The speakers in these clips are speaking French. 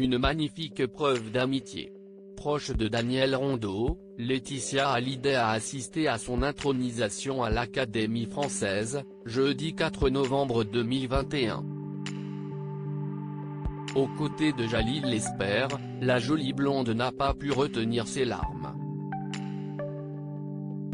Une magnifique preuve d'amitié. Proche de Daniel Rondeau, Laetitia Hallyday a assisté à son intronisation à l'Académie française, jeudi 4 novembre 2021. Aux côtés de Jalil Lesper, la jolie blonde n'a pas pu retenir ses larmes.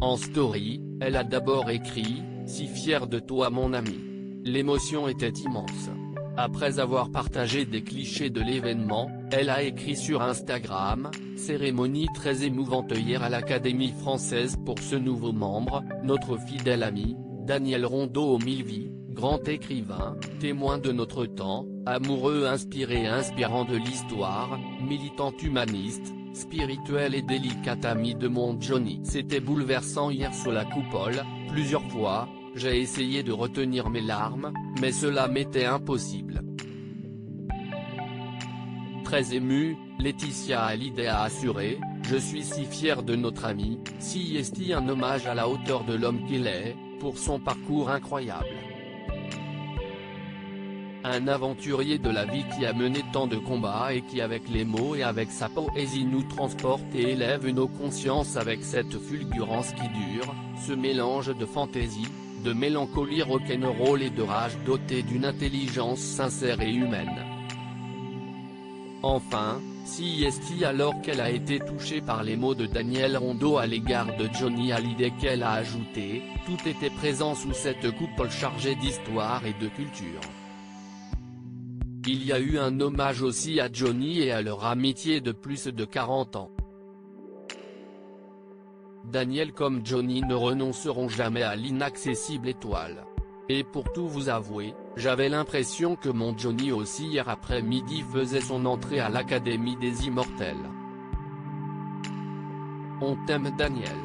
En story, elle a d'abord écrit « Si fière de toi mon ami ». L'émotion était immense. Après avoir partagé des clichés de l'événement, elle a écrit sur Instagram « Cérémonie très émouvante hier à l'Académie française pour ce nouveau membre, notre fidèle ami, Daniel Rondeau aux 1000 vies, grand écrivain, témoin de notre temps, amoureux inspiré et inspirant de l'histoire, militant humaniste, spirituel et délicat ami de mon Johnny. C'était bouleversant hier sous la coupole, plusieurs fois. J'ai essayé de retenir mes larmes, mais cela m'était impossible. » Très émue, Laetitia Hallyday a assuré « Je suis si fière de notre ami, si est un hommage à la hauteur de l'homme qu'il est, pour son parcours incroyable. Un aventurier de la vie qui a mené tant de combats et qui avec les mots et avec sa poésie nous transporte et élève nos consciences avec cette fulgurance qui dure, ce mélange de fantaisie, de mélancolie rock'n'roll et de rage dotée d'une intelligence sincère et humaine. » Enfin, si est alors qu'elle a été touchée par les mots de Daniel Rondeau à l'égard de Johnny Hallyday qu'elle a ajouté « Tout était présent sous cette coupole chargée d'histoire et de culture. » Il y a eu un hommage aussi à Johnny et à leur amitié de plus de 40 ans. Daniel comme Johnny ne renonceront jamais à l'inaccessible étoile. Et pour tout vous avouer, j'avais l'impression que mon Johnny aussi hier après-midi faisait son entrée à l'Académie des Immortels. On t'aime Daniel.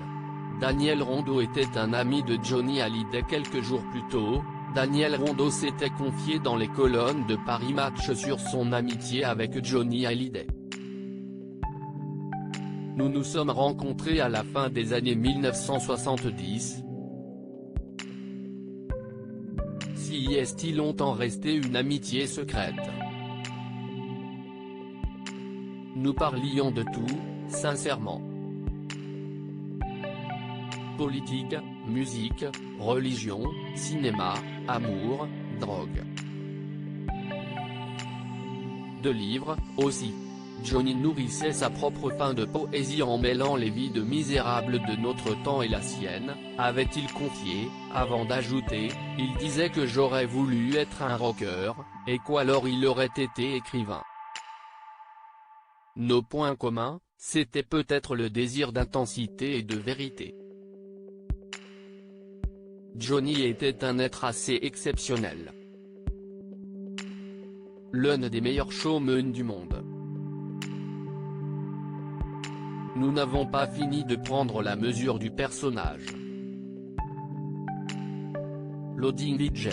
Daniel Rondeau était un ami de Johnny Hallyday quelques jours plus tôt. Daniel Rondeau s'était confié dans les colonnes de Paris Match sur son amitié avec Johnny Hallyday. Nous nous sommes rencontrés à la fin des années 1970. Si est longtemps resté une amitié secrète. Nous parlions de tout, sincèrement. Politique, musique, religion, cinéma, amour, drogue. De livres, aussi. Johnny nourrissait sa propre faim de poésie en mêlant les vies de misérables de notre temps et la sienne, avait-il confié, avant d'ajouter, il disait que j'aurais voulu être un rocker, et quoi alors il aurait été écrivain. Nos points communs, c'était peut-être le désir d'intensité et de vérité. Johnny était un être assez exceptionnel. L'un des meilleurs showmen du monde. Nous n'avons pas fini de prendre la mesure du personnage. Loading DJ.